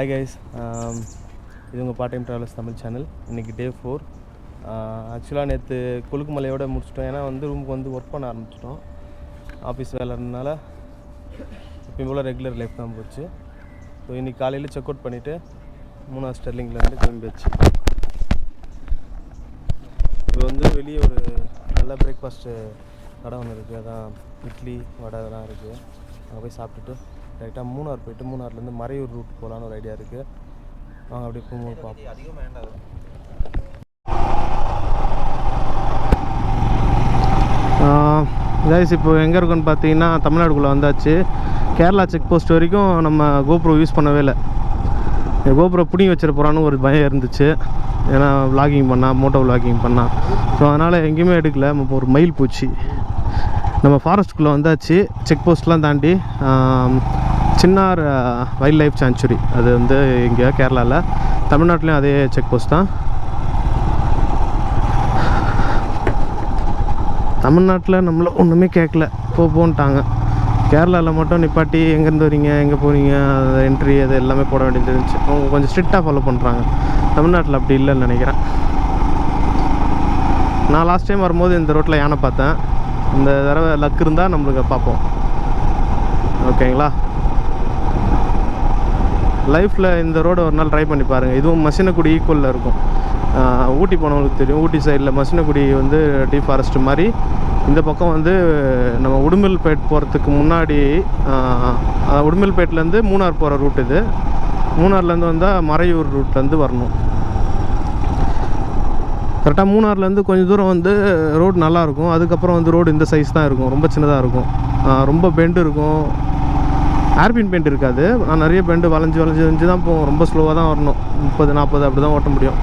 Hi guys, இது உங்கள் part time travellers Tamil channel. இன்றைக்கி டே 4. ஆக்சுவலாக நேற்று கொழுக்கு மலையோடு முடிச்சிட்டோம். ஏன்னா ரூமுக்கு ஒர்க் பண்ண ஆரம்பிச்சிட்டோம். ஆஃபீஸ் வேலைனால எப்பயும் போல் ரெகுலர் லைஃப் தான் போச்சு. ஸோ இன்றைக்கி காலையில் செக் அவுட் பண்ணிவிட்டு 3 ஸ்டெர்லிங்லேருந்து கிளம்பியாச்சு. இப்போ வெளியே ஒரு நல்ல பிரேக்ஃபாஸ்ட்டு கடை ஒன்று இருக்குது. அதான் இட்லி வடை அதெல்லாம் இருக்குது. அங்கே போய் சாப்பிட்டுட்டு ரைட்டாக மூணார் போய்ட்டு மூணார்லேருந்து மறையூர் ரூட் போகலான்னு ஒரு ஐடியா இருக்குது. வாங்க அப்படியே போகும்போது பார்ப்போம். கைஸ் இப்போ எங்கே இருக்குன்னு பார்த்தீங்கன்னா தமிழ்நாடுக்குள்ளே வந்தாச்சு. கேரளா செக் போஸ்ட் வரைக்கும் நம்ம கோப்ரோ யூஸ் பண்ணவே இல்லை. கோப்ரோ பிடிங்கி வச்சிட போகிறான்னு ஒரு பயம் இருந்துச்சு. ஏன்னா விளாகிங் பண்ணால் மோட்டோ விளாகிங் பண்ணால். ஸோ அதனால் எங்கேயுமே எடுக்கல. ஒரு மைல் போச்சு. நம்ம ஃபாரஸ்ட்டுக்குள்ளே வந்தாச்சு. செக் போஸ்ட்லாம் தாண்டி சின்னார் வைல்ட் லைஃப் சாங்சுரி, அது இங்கே கேரளாவில். தமிழ்நாட்டிலையும் அதே செக் போஸ்ட் தான். தமிழ்நாட்டில் நம்மள ஒன்றுமே கேட்கல, போன்ட்டாங்க. கேரளாவில் மட்டும் நிப்பாட்டி எங்கேருந்து வரீங்க, எங்கே போகிறீங்க, அது என்ட்ரி அது எல்லாமே போட வேண்டியது இருந்துச்சு. அவங்க கொஞ்சம் ஸ்ட்ரிக்டாக ஃபாலோ பண்ணுறாங்க. தமிழ்நாட்டில் அப்படி இல்லைன்னு நினைக்கிறேன். நான் லாஸ்ட் டைம் வரும்போது இந்த ரோட்டில் யானை பார்த்தேன். இந்த தடவை லக் இருந்தால் நம்மளுக்கு பார்ப்போம். ஓகேங்களா? லைஃப்பில் இந்த ரோடை ஒரு நாள் ட்ரை பண்ணி பாருங்கள். இதுவும் மசினக்குடி ஈக்குவலில் இருக்கும். ஊட்டி போனவங்களுக்கு தெரியும். ஊட்டி சைடில் மசினக்குடி டீ ஃபாரஸ்ட் மாதிரி. இந்த பக்கம் நம்ம உடுமல்பேட் போகிறதுக்கு முன்னாடி, உடுமல்பேட்லேருந்து மூணார் போகிற ரூட் இது. மூணார்லேருந்து வந்தால் மறையூர் ரூட்லேருந்து வரணும். கரெக்டாக மூணார்லேருந்து கொஞ்சம் தூரம் ரோடு நல்லாயிருக்கும். அதுக்கப்புறம் ரோடு இந்த சைஸ் தான் இருக்கும். ரொம்ப சின்னதாக இருக்கும். ரொம்ப பெண்டு இருக்கும். ஏர்பின் பெயிண்ட் இருக்காது. நான் நிறைய பெண்டு வளைஞ்சு தான் போவோம். ரொம்ப ஸ்லோவாக தான் வரணும். 30-40 அப்படி தான் ஓட்ட முடியும்.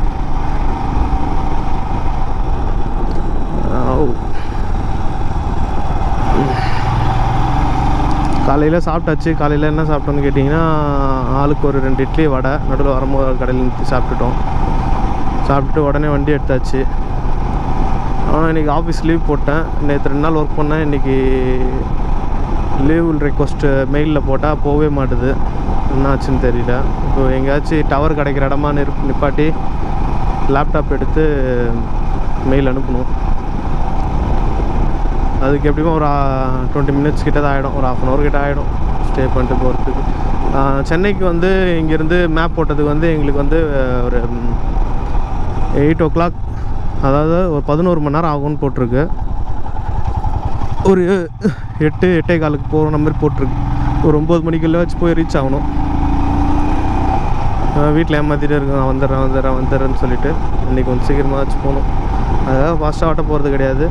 காலையில் சாப்பிட்டாச்சு. காலையில் என்ன சாப்பிட்டோன்னு கேட்டிங்கன்னா, ஆளுக்கு ஒரு 2 இட்லி வடை. நடுவில் வரும்போது கடையில் நிறுத்தி சாப்பிட்டுட்டு உடனே வண்டி எடுத்தாச்சு. ஆனால் இன்றைக்கி ஆஃபீஸ் லீவ் போட்டேன். நேற்று 2 நாள் ஒர்க் பண்ணேன். இன்றைக்கி லீவ் ரெக்வஸ்ட்டு மெயிலில் போட்டால் போகவே மாட்டுது. என்னாச்சுன்னு தெரியல. இப்போ எங்கேயாச்சும் டவர் கிடைக்கிற இடமா நிப்பாட்டி லேப்டாப் எடுத்து மெயில் அனுப்பணும். அதுக்கு எப்படியும் ஒரு 20 மினிட்ஸ் கிட்ட தான் ஆகிடும். ஒரு 1/2 hour கிட்ட ஆகிடும் ஸ்டே பண்ணிட்டு போகிறதுக்கு. சென்னைக்கு இங்கேருந்து மேப் போட்டதுக்கு எங்களுக்கு ஒரு 8 o'clock, அதாவது ஒரு 11 மணி நேரம் ஆகும்னு போட்டிருக்கு. ஒரு 8-8:15 போகிற மாதிரி போட்டிருக்கு. ஒரு 9 மணிக்குள்ளே வச்சு போய் ரீச் ஆகணும். வீட்டில் ஏமாற்றிட்டே இருக்கேன். வந்துடுறேன்னு சொல்லிவிட்டு இன்றைக்கி கொஞ்சம் சீக்கிரமாக வச்சு போகணும். அதாவது ஃபாஸ்ட்டாக ஓட்ட போகிறது கிடையாது.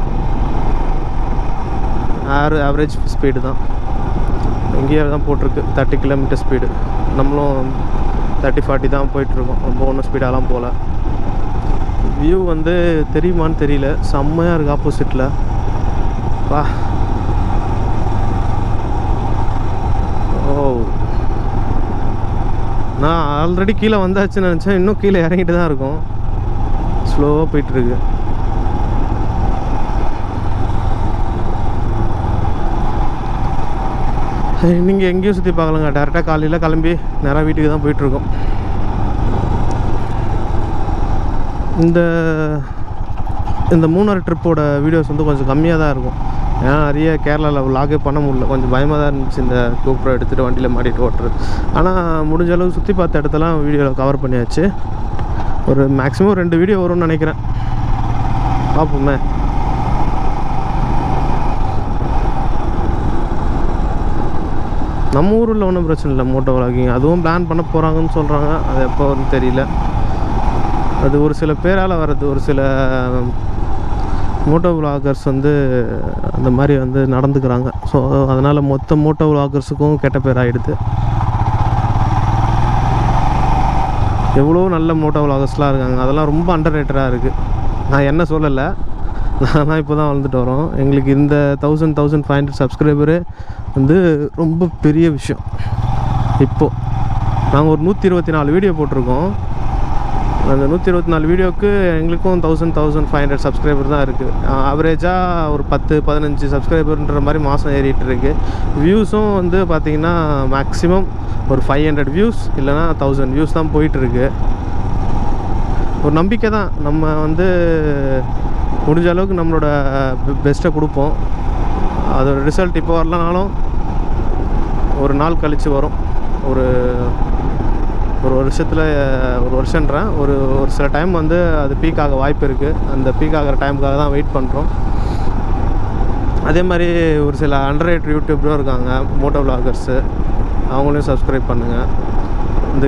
ஆவரேஜ் ஸ்பீடு தான். இங்கேயே தான் போட்டிருக்கு 30 km ஸ்பீடு. நம்மளும் 30-40 தான் போயிட்டுருக்கோம். ரொம்ப ஒன்றும் ஸ்பீடாலாம் போகல. வியூ தெரியுமான்னு தெரியல. செம்மையாக இருக்குது ஆப்போசிட்டில். வா, ஓ, நான் ஆல்ரெடி கீழே வந்தாச்சுன்னு நினச்சேன். இன்னும் கீழே இறங்கிட்டு தான் இருக்கும். ஸ்லோவாக போயிட்டுருக்கு. நீங்கள் எங்கேயும் சுற்றி பார்க்கலங்க. டேரெக்டாக காலையில் கிளம்பி நேராக வீட்டுக்கு தான் போயிட்டுருக்கோம். இந்த மூணார் ட்ரிப்போட வீடியோஸ் கொஞ்சம் கம்மியாக தான் இருக்கும். ஏன்னா நிறைய கேரளாவில் விலாகே பண்ண முடியல. கொஞ்சம் பயமாக தான் இருந்துச்சு இந்த கோப்ரோ எடுத்துகிட்டு வண்டியில் மாட்டிட்டு ஓட்டுறது. ஆனால் முடிஞ்ச அளவு சுற்றி பார்த்த இடத்தெல்லாம் வீடியோவில் கவர் பண்ணியாச்சு. ஒரு மேக்ஸிமம் 2 வீடியோ வரும்னு நினைக்கிறேன். பார்ப்போமே. நம்ம ஊரில் ஒன்றும் பிரச்சனை இல்லை மோட்டோ விலாகிங். அதுவும் பிளான் பண்ண போகிறாங்கன்னு சொல்கிறாங்க. அது எப்போ தெரியல. அது ஒரு சில பேரால் வர்றது. ஒரு சில மோட்டோ விலாகர்ஸ் அந்த மாதிரி நடந்துக்கிறாங்க. ஸோ அதனால் மொத்த மோட்டோ விலாகர்ஸுக்கும் கெட்ட பேர் ஆகிடுது. எவ்வளோ நல்ல மோட்டோ விலாகர்ஸ்லாம் இருக்காங்க. அதெல்லாம் ரொம்ப அண்டர் ரேட்டடாக இருக்குது. நான் என்ன சொல்லலை, நான் இப்போ தான் வளர்ந்துட்டு வரோம். எங்களுக்கு இந்த 1500 சப்ஸ்கிரைபரு ரொம்ப பெரிய விஷயம். இப்போது நாங்கள் ஒரு 124 வீடியோ போட்டிருக்கோம். அந்த 124 வீடியோவுக்கு எங்களுக்கும் 1500 சப்ஸ்கிரைபர் தான் இருக்குது. ஆவரேஜாக ஒரு 10-15 சப்ஸ்கிரைபர்ன்ற மாதிரி மாதம் ஏறிட்டு இருக்கு. வியூஸும் வந்து பார்த்திங்கன்னா மேக்ஸிமம் ஒரு 500 வியூஸ் இல்லைனா 1000 வியூஸ் தான் போயிட்டுருக்கு. ஒரு நம்பிக்கை தான், நம்ம வந்து முடிஞ்ச அளவுக்கு நம்மளோட பெஸ்ட்டை கொடுப்போம். அதோட ரிசல்ட் இப்போ வரலனாலும் ஒரு நாள் கழித்து வரும். ஒரு வருஷத்தில் ஒரு வருஷன்றேன், ஒரு சில டைம் வந்து அது பீக் ஆக வாய்ப்பு இருக்குது. அந்த பீக் ஆகிற டைமுக்காக தான் வெயிட் பண்ணுறோம். அதே மாதிரி ஒரு சில அண்டர்ரேட்டட் யூடியூபரும் இருக்காங்க, மோட்டோ விளாகர்ஸு, அவங்களையும் சப்ஸ்கிரைப் பண்ணுங்கள். இந்த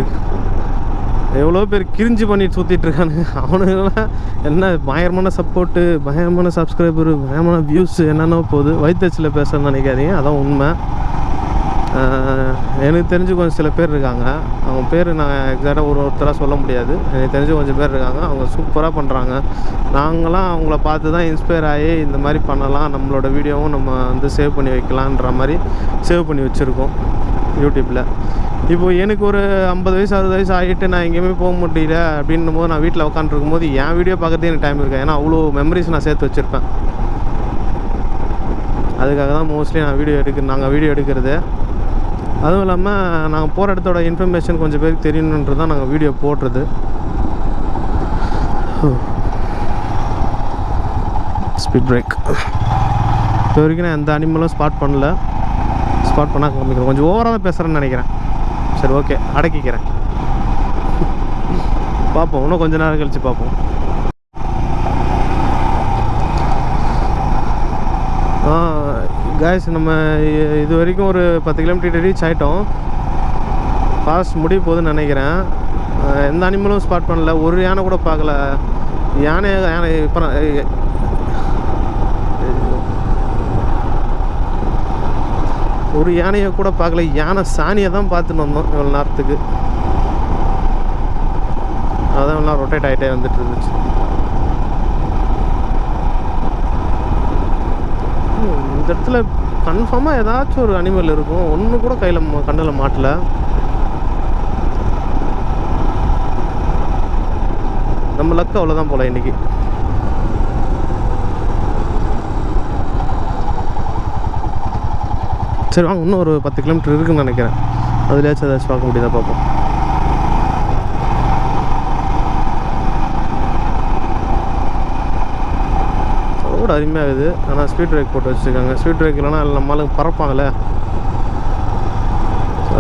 எவ்வளோ பேர் கிரிஞ்சு பண்ணிட்டு சுற்றிட்டுருக்கானுங்க. அவனுங்களாம் என்ன பயங்கரமான சப்போர்ட்டு, பயங்கரமான சப்ஸ்கிரைபரு, பயங்கரமான வியூஸு என்னென்ன போகுது. வயிற்றுச்சில் பேசுகிறேன்னு நினைக்காதீங்க, அதான் உண்மை. எனக்கு தெரிஞ்சு கொஞ்சம் சில பேர் இருக்காங்க, அவங்க பேர் நான் எக்ஸாக்டாக ஒருத்தராக சொல்ல முடியாது. எனக்கு தெரிஞ்சு கொஞ்சம் பேர் இருக்காங்க, அவங்க சூப்பராக பண்ணுறாங்க. நாங்களாம் அவங்கள பார்த்து தான் இன்ஸ்பயர் ஆகி இந்த மாதிரி பண்ணலாம், நம்மளோட வீடியோவும் நம்ம வந்து சேவ் பண்ணி வைக்கலான்ற மாதிரி சேவ் பண்ணி வச்சுருக்கோம் யூடியூப்பில். இப்போது எனக்கு ஒரு 50 வயசு 60 வயசு ஆகிட்டு நான் எங்கேயுமே போக முடியல அப்படின்னும் போது நான் வீட்டில் உட்காந்துருக்கும் போது என் வீடியோ பார்க்கறதே எனக்கு டைம் இருக்கேன். ஏன்னா அவ்வளோ மெமரிஸ் நான் சேர்த்து வச்சுருப்பேன். அதுக்காக தான் மோஸ்ட்லி நாங்கள் வீடியோ எடுக்கிறது. அதுவும் இல்லாமல் நாங்கள் போகிற இடத்தோட இன்ஃபர்மேஷன் கொஞ்சம் பேருக்கு தெரியணுன்றது தான் நாங்கள் வீடியோ போடுறது. Speed break. இப்போ வரைக்கும் நான் எந்த அனிமலும் ஸ்பாட் பண்ணல. ஸ்பாட் பண்ணால் காமிக்கிறேன். கொஞ்சம் ஓவராக தான் பேசுகிறேன்னு நினைக்கிறேன். சரி, ஓகே, அடக்கிக்கிறேன். பார்ப்போம், இன்னும் கொஞ்சம் நேரம் கழித்து பார்ப்போம். காய்ஸ், நம்ம இது வரைக்கும் ஒரு 10 கிலோமீட்டர் ரீச் ஆகிட்டோம். ஃபாஸ்ட் முடிய போகுதுன்னு நினைக்கிறேன். எந்த அனிமலும் ஸ்பாட் பண்ணல, ஒரு யானை கூட பார்க்கல. யானை இப்போ ஒரு யானையை கூட பார்க்கல. யானை சாணியை தான் பார்த்துட்டு வந்தோம் இவ்வளோ நேரத்துக்கு. அதான் எல்லாம் ரொட்டேட் ஆகிட்டே வந்துட்டு இருந்துச்சு. இந்த இடத்துல கன்ஃபார்மாக ஏதாச்சும் ஒரு அனிமல் இருக்கும். ஒன்று கூட கண்ணில் மாட்டல. நம்ம லக்கு அவ்வளோதான் போல இன்னைக்கு. சரி வாங்க, இன்னும் ஒரு 10 கிலோமீட்டர் இருக்குன்னு நினைக்கிறேன். அதுலேயாச்சும் ஏதாச்சும் பார்க்க முடியுதா பார்ப்போம். ரோடு அருமையாகுது, ஆனால் ஸ்பீட் பிரேக் போட்டு வச்சுருக்காங்க. ஸ்பீட் பிரேக் இல்லைன்னா நம்மளுக்கு பறப்பாங்களே,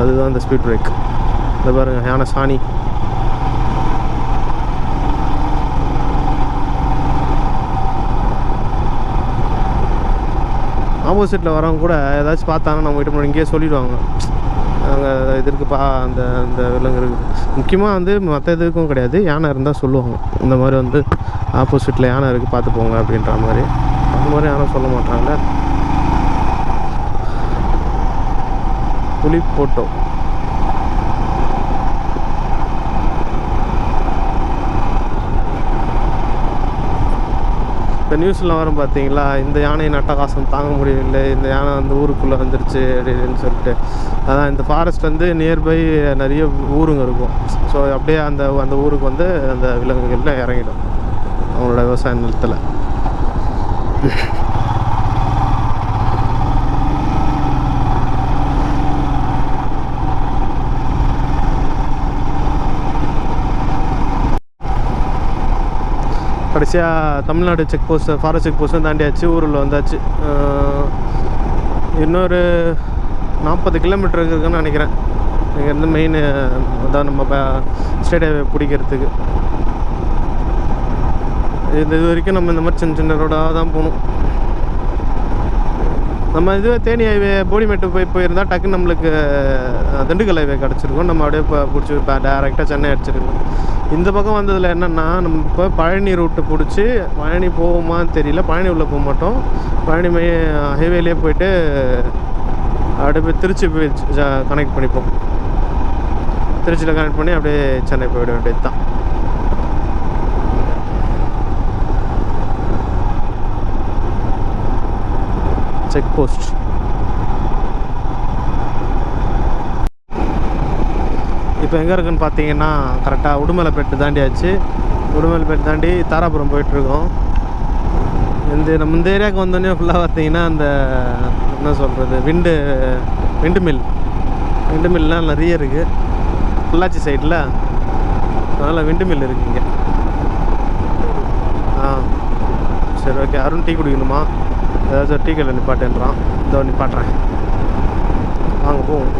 அதுதான் இந்த ஸ்பீட் பிரேக். இதை பாருங்கள், யானை சாணி. ஆப்போசிட்டில் வரவங்க கூட ஏதாச்சும் பார்த்தாங்கன்னா நம்ம கிட்ட இங்கேயே சொல்லிவிடுவாங்க, அங்கே இது இருக்குப்பா, அந்த விலங்கு இருக்குது. முக்கியமாக வந்து மற்ற இதுக்கும் கிடையாது, யானை இருந்தால் சொல்லுவாங்க. இந்த மாதிரி வந்து ஆப்போசிட்டில் யானை இருக்குது பார்த்து போங்க அப்படின்ற மாதிரி. அந்த மாதிரி யானை சொல்ல மாட்டாங்களே. புலி போட்டோ. இப்போ நியூஸில் வரும் பார்த்தீங்களா, இந்த யானையின் அட்டகாசம் தாங்க முடியவில்லை, இந்த யானை வந்து ஊருக்குள்ளே வந்துருச்சு அப்படின்னு சொல்லிட்டு. அதான் இந்த ஃபாரஸ்ட் வந்து நியர்பை நிறைய ஊருங்க இருக்கும். ஸோ அப்படியே அந்த ஊருக்கு வந்து அந்த விலங்குகள்லாம் இறங்கிடும் அவங்களோட விவசாய நிலத்தில். கடைசியாக Tamil Nadu check post, forest check போஸ்ட்டும் தாண்டியாச்சு, ஊரில் வந்தாச்சு. இன்னொரு 40 கிலோமீட்டர் இருக்குன்னு நினைக்கிறேன் இங்கேருந்து. மெயின் அதான் நம்ம ஸ்டேட் ஹைவே பிடிக்கிறதுக்கு. இது வரைக்கும் நம்ம இந்த மாதிரி சின்ன சின்ன ரோடாக தான் போகணும். நம்ம இதுவே தேனி ஹைவே போடிமேட்டு போயிருந்தால் டக்குன்னு நம்மளுக்கு திண்டுக்கல் ஹைவே கிடச்சிருக்கும். நம்ம அப்படியே பிடிச்சி டேரெக்டாக சென்னை அடிச்சிருக்கோம். இந்த பக்கம் வந்ததில் என்னென்னா, நம்ம இப்போ பழனி ரூட்டு பிடிச்சி பழனி போவோமான்னு தெரியல. பழனி உள்ளே போக மாட்டோம். பழனி ஹைவேலேயே போயிட்டு அப்படியே போய் திருச்சி போய் கனெக்ட் பண்ணிப்போம். திருச்சியில் கனெக்ட் பண்ணி அப்படியே சென்னை போய்விட வேண்டியது தான். Check post. இப்போ எங்கே இருக்குன்னு பார்த்தீங்கன்னா கரெக்டாக உடுமலைப்பேட்டு தாண்டியாச்சு. உடுமலைப்பேட்டு தாண்டி தாராபுரம் போயிட்டுருக்கோம். நம்ம இந்த ஏரியாவுக்கு வந்தோடனே ஃபுல்லாக பார்த்தீங்கன்னா அந்த என்ன சொல்கிறது விண்டு மில்லாம் நிறைய இருக்குது பொள்ளாச்சி சைடில். அதனால் விண்டு மில் இருக்குது இங்கே. சரி ஓகே. அருண் டீ குடிக்கணுமா? ஏதாச்சும் டீ கடையில் நிப்பாட்டேன்றான். இதோ நிப்பாட்டுறேன், வாங்க போவோம்.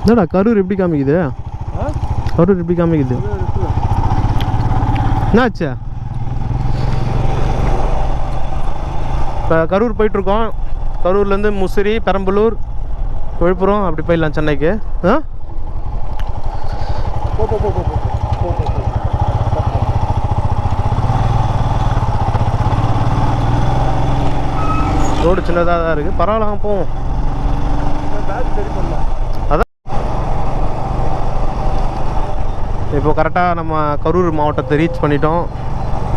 என்னடா கரூர் எப்படி காமிக்குது? கரூர் எப்படி காமிக்குது? என்னாச்சா? இப்போ கரூர் போயிட்டுருக்கோம். கரூர்லேருந்து முசிறி, பெரம்பலூர், விழுப்புரம் அப்படி போயிடலாம் சென்னைக்கு. ரோடு சின்னதாக தான் இருக்குது, பரவாயில்ல போவோம். அதான் இப்போ கரெக்டாக நம்ம கரூர் மாவட்டத்தை ரீச் பண்ணிட்டோம்.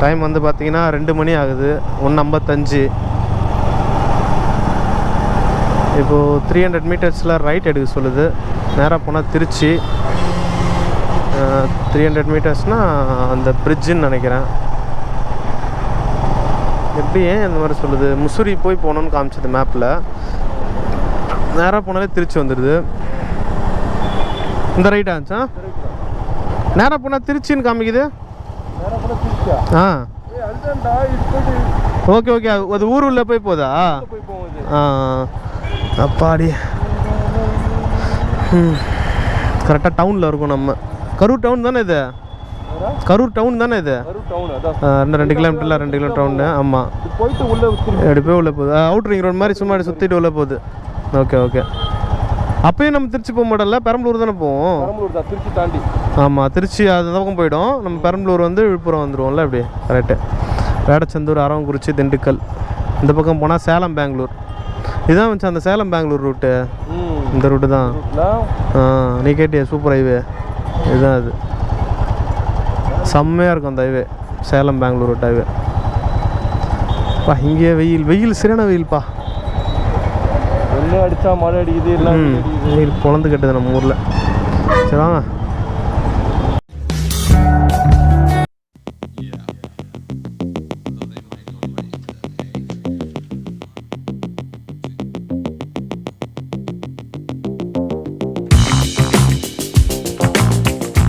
டைம் வந்து பார்த்திங்கன்னா 2 மணி ஆகுது, 1:55. இப்போது 300 மீட்டர்ஸில் ரைட் எடுக்க சொல்லுது. நேராக போனால் திருச்சி. 300 மீட்டர்ஸ்னால் அந்த பிரிட்ஜுன்னு நினைக்கிறேன். எப்படி ஏன் இந்த மாதிரி சொல்லுது? முசிறி போய் போகணுன்னு காமிச்சது மேப்பில். நேராக போனாலே திருச்சி வந்துடுது. இந்த ரைட் ஆச்சா? நேராக போனால் திருச்சின்னு காமிக்குது. Okay okay. அது ஊர் உள்ள போய் போதா? அப்பாடி. கரெக்டாக டவுனில் இருக்கும். நம்ம கரூர் டவுன் தானே இது? கரூர் டவுன் தானே இது? 2 கிலோமீட்டரில் 2 கிலோமீட்டர் டவுனு. ஆமாம், எப்படி போய் உள்ளே போகுது. அவுட் ரிங் ரோடு மாதிரி சும்மா சுற்றிட்டு உள்ளே போகுது. Okay okay. அப்பயும் நம்ம திருச்சி போக மாட்டோம்ல, பெரம்பலூர் தானே போவோம். திருச்சி தாண்டி. ஆமாம், திருச்சி அது பக்கம் போயிடும். நம்ம பெரம்பலூர் வந்து விழுப்புரம் வந்துடுவோம்ல அப்படி. கரெக்டு. வேடச்சந்தூர், அரவங்குறிச்சி, திண்டுக்கல். இந்த பக்கம் போனால் சேலம், பெங்களூர். இதுதான் வச்சு அந்த சேலம் பெங்களூர் ரூட்டு. இந்த ரூட்டு தான். நீ கேட்டிய சூப்பர் ஹைவே இதுதான். அது செம்மையாக இருக்கும் அந்த highway, Salem Bangalore route highway. பா இங்கே வெயில் சரியான வெயில்ப்பா. வெள்ளை அடித்தா மழை அடிக்குது, எல்லாம் வெயில் பொழந்து கட்டுது நம்ம ஊரில். சரி வாங்க